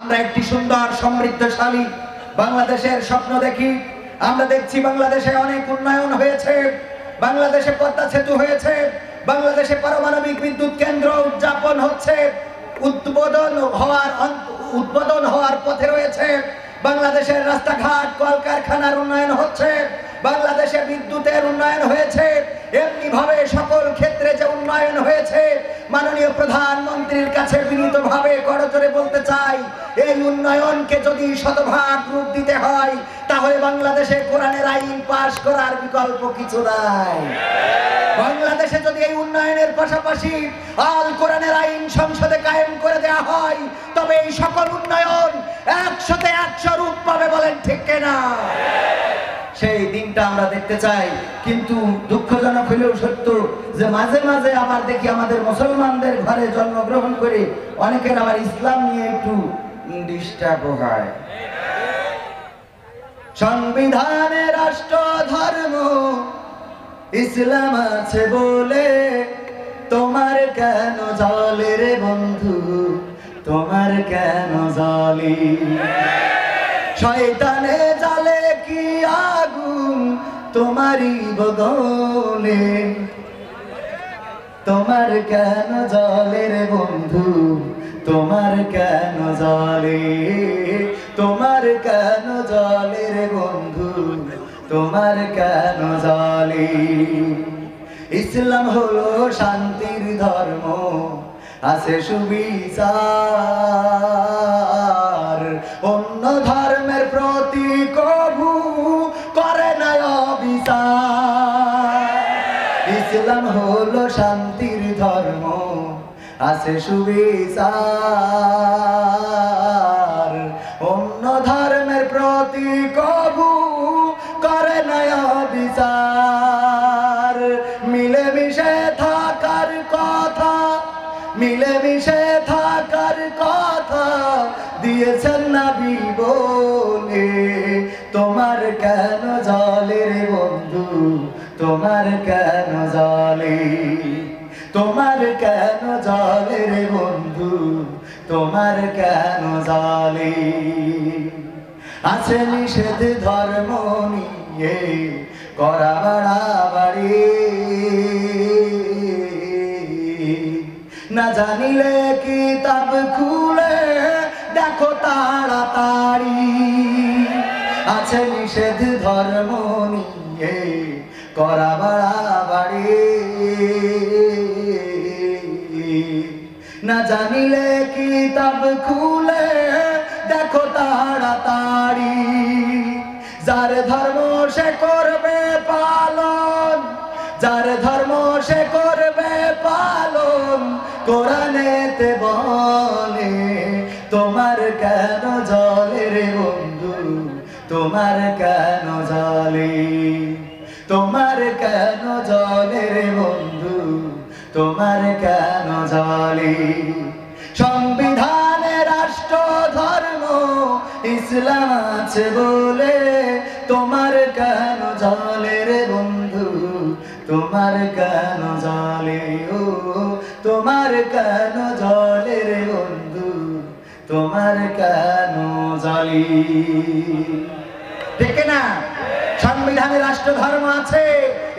আমরা একটি সুন্দর সমৃদ্ধশালী বাংলাদেশের স্বপ্ন দেখি। আমরা দেখছি বাংলাদেশে অনেক উন্নয়ন হয়েছে, বাংলাদেশে পদ্মা সেতু হয়েছে, বাংলাদেশে পারমাণবিক বিদ্যুৎ কেন্দ্র উদযাপন হচ্ছে, উদ্বোধন হওয়ার পথে রয়েছে। বাংলাদেশের রাস্তাঘাট কলকারখানার উন্নয়ন হচ্ছে, বাংলাদেশে বিদ্যুতের উন্নয়ন হয়েছে। এমনি ভাবে সকল ক্ষেত্রে যে উন্নয়ন হয়েছে, মাননীয় প্রধানমন্ত্রীর কাছে বিনীতভাবে করজোরে বলতে চাই, এই উন্নয়নকে যদি শতভাগ রূপ দিতে হয় তাহলে বাংলাদেশে কোরআনের আইন পাশ করার বিকল্প কিছু নাই। বাংলাদেশে যদি এই উন্নয়নের পাশাপাশি আল কোরআনের আইন সংসদে কায়েম করে দেওয়া হয় তবে এই সকল উন্নয়ন 100তে 100 রূপ পাবে। বলেন ঠিক কিনা? সেই দিনটা আমরা দেখতে চাই। কিন্তু দুঃখজনক হলেও সত্য যে মাঝে মাঝে আবার দেখি আমাদের মুসলমানদের ঘরে জন্মগ্রহণ করে অনেকের আবার ইসলাম নিয়ে একটু ডিস্টার্ব হয়। সংবিধানে রাষ্ট্র ধর্ম ইসলাম আছে বলে তোমার কেন জ্বলে রে বন্ধু, তোমার কেন জ্বলে? শয়তানে জ্বালে কি আগুন তোমারই বগলে, তোমার কেন জ্বলে রে বন্ধু, তোমার কেন জ্বলে? তোমার কেন জ্বলে রে বন্ধু, তোমার কেন জ্বলে? ইসলাম হলো শান্তির ধর্ম, আছে সুবিচার, অন্য ধর্মের প্রতি কভু করে না অবিচার। ইসলাম হলো শান্তির ধর্ম, আছে সুবিচার, অন্য ধর্মের প্রতি কভু করে না অবিচার। মিলেমিশে থাকার কথা, মিলেমিশে থাকার কথা দিয়েছেন নবী বলে, তোমার কেন জ্বলে রে বন্ধু, তোমার কেন জ্বলে? তোমার কেন জ্বলে রে বন্ধু, তোমার কেন জ্বলে? আছে নিষেধ ধর্ম নিয়ে করা বাড়াবাড়ি, না জানিলে কিতাব খুলে দেখো তাড়াতাড়ি। আছে নিষেধ ধর্ম নিয়ে করা বাড়াবাড়ি, না জানিলে কিতাব খুলে দেখো তাড়াতাড়ি। যার ধর্ম সে করবে পালন, যার ধর্ম সে করবে পালন, কোরআনেতে বলে তোমার কেন জ্বলে রে বন্ধু, তোমার কেন জ্বলে? তোমার কেন জ্বলে রে বন্ধু, তোমার কেন জ্বলে? সংবিধানে রাষ্ট্র ধর্ম ইসলাম আছে বলে তোমার কেন জ্বলে রে বন্ধু, তোমার কেন জ্বলে? ও তোমার কেন জ্বলে রে বন্ধু, তোমার কেন জ্বলে? ঠিক না? সংবিধানে রাষ্ট্র ধর্ম আছে,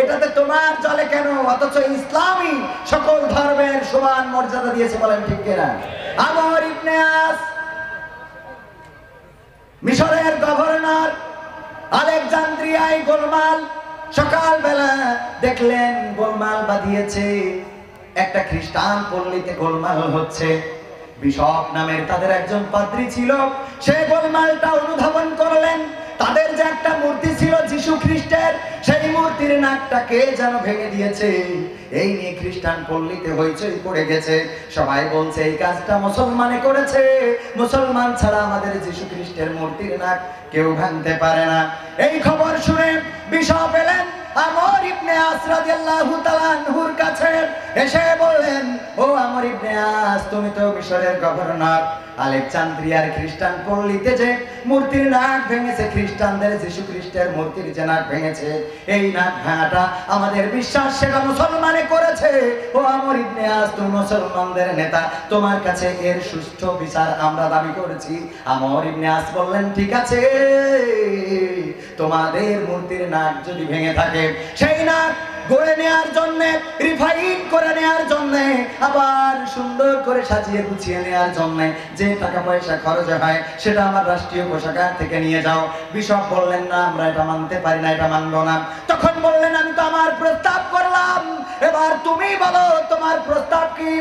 এটাতে তোমার জ্বলে কেন? অথচ ইসলামই সকল ধর্মের সমান মর্যাদা দিয়েছে। বলেন ঠিক কিনা? আমর ইবনে আস মিশরের গভর্নর, আলেকজান্দ্রিয়ায় গোলমাল। সকালবেলা দেখলেন গোলমাল বাঁধিয়েছে, একটা খ্রিস্টান পল্লীতে গোলমাল হচ্ছে। বিশপ নামের তাদের একজন পাদ্রী ছিল, সে গোলমালটা অনুধাবন করলেন। তাদের যে একটা মূর্তি ছিল যিশু খ্রিস্টের, সেই মূর্তির নাকটা কে যেন ভেঙে দিয়েছে। এই নিয়ে খ্রিস্টান পল্লীতে হইচই পড়ে গেছে। সবাই বলছে এই কাজটা মুসলমানে করেছে, মুসলমান ছাড়া আমাদের যিশু খ্রিস্টের মূর্তির নাক কেউ ভাঙতে পারে না। এই খবর শুনে বিশপ এলেন আমর ইবনে আস রাদিয়াল্লাহু তাআলা আনহুর কাছে, এসে বললেন, ও আমর ইবনে আস, তুমি তো মিশরের গভর্নর, আলেকজান্দ্রিয়ার খ্রিস্টান পল্লীতে যে মূর্তির নাক ভেঙেছে, খ্রিস্টানদের যিশু খ্রিস্টের মূর্তির যে নাক ভেঙেছে, এই নাক ভাঙাটা আমাদের বিশ্বাস সেটা মুসলমানের মনে করেছে ও আমর ইবনে আস তুমি মুসলমানদের নেতা, তোমার কাছে এর সুষ্ঠু বিচার আমরা দাবি করেছি। আমর ইবনে আস বললেন ঠিক আছে, তোমাদের মূর্তির নাক যদি ভেঙে থাকে সেই নাক গড়ে নেওয়ার জন্য, রিফাইন করে নেওয়ার জন্য, আবার সুন্দর করে সাজিয়ে গুছিয়ে নেওয়ার জন্য যে টাকা পয়সা খরচ হয় সেটা আমার রাষ্ট্রীয় কোষাগার থেকে নিয়ে যাও। বিশপ বললেন না, আমরা এটা মানতে পারি না, এটা মানবো না। তখন বললেন আমি তো আমার প্রস্তাব করলাম, এবার তুমি বলো তোমার প্রস্তাব কি?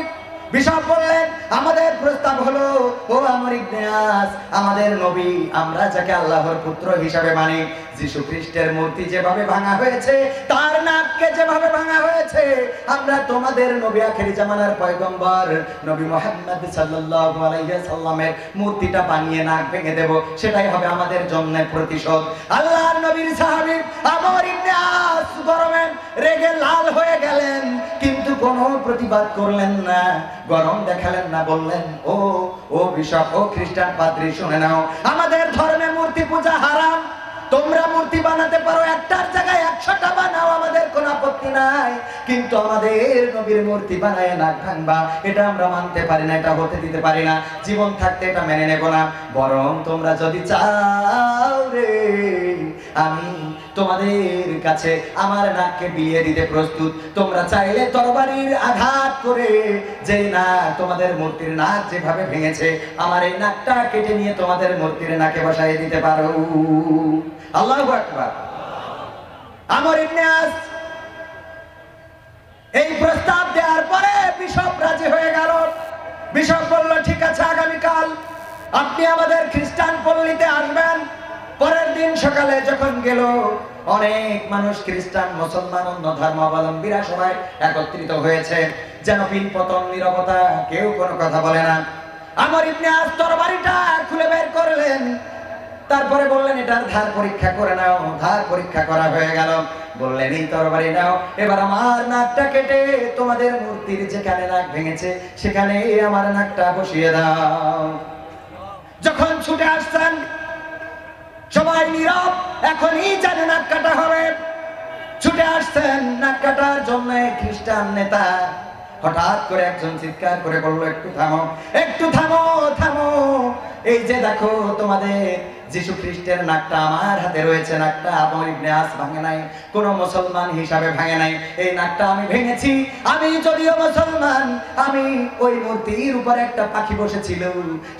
বিশপ বললেন আমাদের প্রস্তাব হলো ও আমর ইবনে আস, আমাদের নবী, আমরা যাকে আল্লাহর পুত্র হিসাবে মানি, যীশু খ্রিস্টের মূর্তি যেভাবে ভাঙা হয়েছে, তার নাককে যেভাবে ভাঙা হয়েছে, আমরা তোমাদের নবী আখেরি জামানার পয়গম্বর নবী মুহাম্মদ সাল্লাল্লাহু আলাইহি সাল্লামের মূর্তিটা বানিয়ে নাক ভেঙে দেব, সেটাই হবে আমাদের জন্য প্রতিশোধ। আল্লাহর নবীর সাহাবী আমর ইবনে আস গরমে রেগে লাল হয়ে গেলেন, কিন্তু কোনো প্রতিবাদ করলেন না, গরম দেখালেন না। বললেন ও বিশপ, ও খ্রিস্টান পাদ্রী, শুনে নাও, আমাদের ধর্মে মূর্তি পূজা হারাম। তোমরা মূর্তি বানাতে পারো, একটার জায়গায় 100টা বানাও, আমাদের কোনো আপত্তি নাই, কিন্তু আমাদের নবীর মূর্তি বানায় নাক ভাঙবা, এটা আমরা মানতে পারি না, এটা হতে দিতে পারি না, জীবন থাকতে এটা মেনে নেব না। বরং তোমরা যদি চাও রে, আমি তোমাদের কাছে আমার নাককে বিলিয়ে দিতে প্রস্তুত। তোমরা চাইলে তরবারির আঘাত করে যে না তোমাদের মূর্তির নাক যেভাবে ভেঙেছে, আমার এই নাকটা কেটে নিয়ে তোমাদের মূর্তির নাকে বসায় দিতে পারো। আল্লাহু আকবার। আমর ইবনে আস এই প্রস্তাব দেওয়ার পরে বিশপ রাজি হয়ে গেল। বিশপ বলল ঠিক আছে, আগামীকাল আপনি আমাদের খ্রিস্টান পল্লীতে আসবেন। পরের দিন সকালে যখন গেল, অনেক মানুষ, খ্রিস্টান, মুসলমান, অন্য ধর্মাবলম্বীরা সবাই একত্রিত হয়েছে, যেন পিন পতন, নীরবতা, কেউ কোনো কথা বলে না। আমর ইবনে আস তরবারিটা খুলে বের করলেন, তারপরে বললেন এটার ধার পরীক্ষা করে নাও। ধার পরীক্ষা করা হয়ে গেল। বললেন এই তরবারি নাও, এবার আমার নাকটা কেটে তোমাদের মূর্তির যেখানে নাক ভেঙেছে সেখানে আমার নাকটা বসিয়ে দাও। যখন ছুটে আসছেন সবাই নীরব, এখনই জানে নাক কাটা হবে। ছুটে আসছেন নাক কাটার জন্য খ্রিস্টান নেতা। হঠাৎ করে একজন চিৎকার করে বলল একটু থামো, একটু থামো, থামো, এই যে দেখো তোমাদের যীশু খ্রিস্টের নাকটা আমার হাতে রয়েছে, নাকটা আমর ইবনে আস ভাঙে নাই, কোন মুসলমান হিসাবে ভাঙে নাই, এই নাকটা আমি ভেঙেছি। আমি যদিও মুসলমান, আমি ওই মূর্তির উপর একটা পাখি বসেছিল,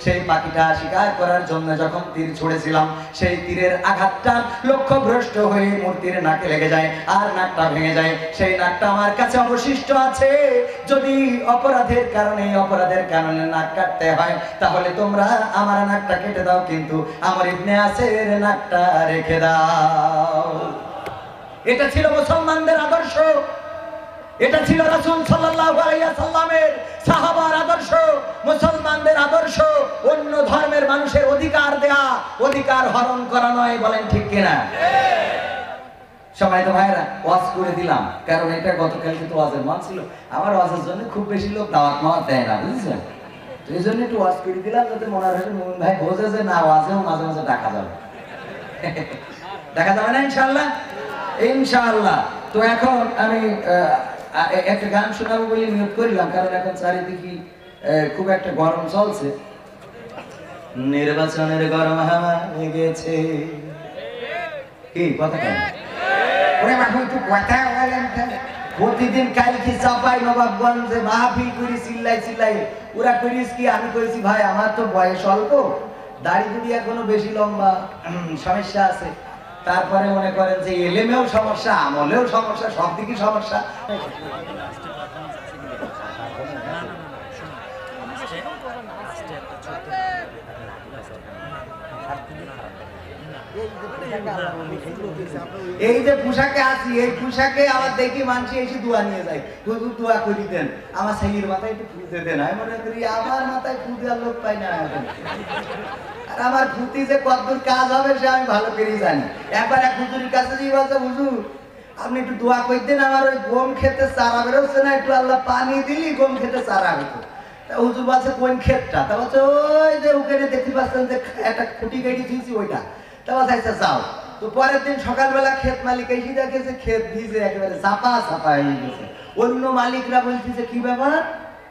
সেই পাখিটা শিকার করার জন্য যখন তীর ছুঁড়েছিলাম, সেই তীরের আঘাতটা লক্ষ্যভ্রষ্ট হয়ে মূর্তির নাকে লেগে যায় আর নাকটা ভেঙে যায়। সেই নাকটা আমার কাছে অবশিষ্ট আছে, যদি অপরাধের কারণে নাক কাটতে হয় তাহলে তোমরা আমার নাকটা কেটে দাও, কিন্তু আমার ইবনে আসের নাকটা রেখে দাও। এটা ছিল মুসলমানদের আদর্শ, এটা ছিল রাসূল সাল্লাল্লাহু আলাইহি সাল্লামের সাহাবার আদর্শ, মুসলমানদের আদর্শ। অন্য ধর্মের মানুষের অধিকার দেয়া, অধিকার হরণ করা নয়। বলেন ঠিক কিনা? সবাই তো ভাইরা ওয়াজ করে দিলাম, কারণ এটা গতকাল কিন্তু ওয়াজের মান ছিল। আমার ওয়াজের জন্য খুব বেশি লোক দাওয়াত মাওয়াত দেয় না, বুঝছেন? তো এই জন্য একটু ওয়াজ করে দিলাম, যাতে মনে হয় মুমিন ভাই বোঝে যে না, ওয়াজেও মাঝে মাঝে ডাকা যাবে। দেখা যাবে না ইনশাআল্লাহ? ইনশাআল্লাহ। তো এখন আমি একটা গান শোনাবো বলে নিয়োগ করলাম, কারণ এখন চারিদিকে খুব একটা গরম চলছে, নির্বাচনের গরম হাওয়া লেগেছে। কি কথা কেন ওরে বাবু, একটু কথা বলেন। প্রতিদিন কালকে চাপাই নবাবগঞ্জে মাহফিল করি, চিল্লাই ওরা করিস কি, আমি করেছি ভাই আমার তো বয়স অল্প, দাড়ি দুড়ি এখনো বেশি লম্বা, সমস্যা আছে। তারপরে মনে করেন যে এলেমেও সমস্যা, আমলেও সমস্যা, সব দিকে সমস্যা। এই যে পোশাকে আছি, এই পোশাকে আমার দেখি মানুষ এসে দোয়া নিয়ে যায়, হুজুর দোয়া করে দেন, আমার ছেলের মাথায় একটু ফুল দিয়ে দেন। আমি মনে করি আমার মাথায় ফুল দেওয়ার লোক পাই না, আর আমার ফুটি যে কতদূর কাজ হবে সে আমি ভালো করেই জানি। একবার এক হুজুরের কাছে যে বলছে, হুজুর আপনি একটু দোয়া করে দেন, আমার ওই গম খেতে চারা বেরোচ্ছে না, একটু আল্লাহ পানি দিলি গম খেতে চারা হতো। হুজুর বলছে কোন ক্ষেতটা? তা বলছে ওই যে ওখানে দেখতে পাচ্ছেন যে একটা খুঁটি কেটে দিয়েছি ওইটা। তা বলছে আচ্ছা যাও। তো পরের দিন সকালবেলা ক্ষেত মালিক এসে দেখেছে ক্ষেত ভিজে একেবারে চাপা চাপা হয়ে গেছে। অন্য মালিকরা বলতেছে কি ব্যাপার,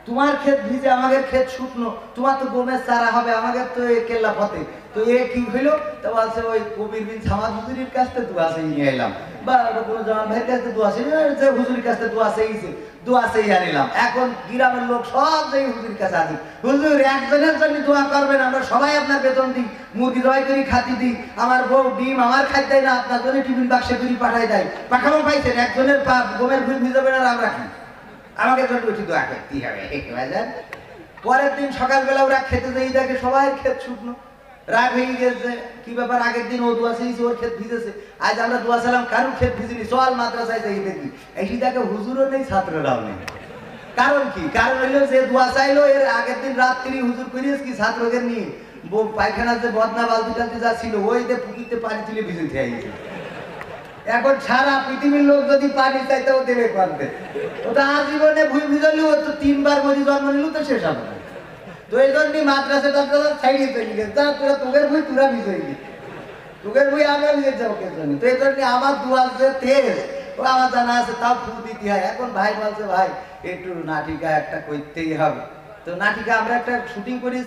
তোমার ক্ষেত ভিজে আমাদের ক্ষেত শুকনো, তোমার তো গমের চারা হবে, আমাদের তো কেল্লা ফতে, তো এ কি হইলো? তো বলছে ওই কবির বিন সামাদ হুজুরির কাছ থেকে দোয়া চেয়ে নিয়ে এলাম, বা কোনো জামান ভাইয়ের কাছ থেকে দোয়া চেয়ে হুজুরির কাছ থেকে দোয়া চেয়েছে, দোয়া চেয়ে আনিলাম। এখন গ্রামের লোক সব যে হুজুরির কাছে আছে, হুজুর একজনের জন্য দোয়া করবেন, আমরা সবাই আপনার বেতন দিই, মুরগি জবাই করি খাতি দিই, আমার বউ ডিম আমার খাই দেয় না, আপনার জন্য টিফিন বাক্সে করি পাঠাই দেয়, পাঠাবো পাইছেন একজনের গমের ভুল ভিজাবেন আর আমরা খাই, আমাকে জন্য উঠি দোয়া করতেই হবে। পরের দিন সকালবেলা ওরা খেতে যেই দেখে সবাই ক্ষেত শুকনো, রাগ হয়ে গেছে, কি ব্যাপার, আগের দিন ও দোয়া চেয়েছে ওর ক্ষেত ভিজেছে, আজ আমরা দোয়া চাইলাম কারুর ক্ষেত ভিজেনি, চল মাদ্রাসায় যাই দেখি। এসে দেখে হুজুরও নেই ছাত্ররাও নেই। কারণ কি? কারণ হইলো যে দোয়া চাইলো এর আগের দিন রাত্রি হুজুর করিয়েছে কি ছাত্রদের নিয়ে পায়খানা যে বদনা বালতি টালতি যা ছিল ওই যে পুকুরতে পানি তুলে ভিজে খেয়ে গেছে। এখন সারা পৃথিবীর লোক যদি পানি চাইতে ও দেবে পারবে, ওটা আজীবনে ভুল ভিজালি ও তো 3 বার মরি জন্ম নিল তো শেষ হবে না। তো এই জন্যই মাদ্রাসা টাদ্রাসা ছাইড়ে চলে গেছে, তা তোরা তোদের বই তোরা ভিজে গেলি, তোদের বই আমরা ভিজে যাবো কে জন্য। তো এই জন্য আমার দুয়ার যে তেল ও আমার জানা আছে, তাও ফু দিতে হয়। এখন ভাই বলছে ভাই একটু নাটিকা একটা করতেই হবে, তো নাটিকা আমরা একটা শুটিং করি।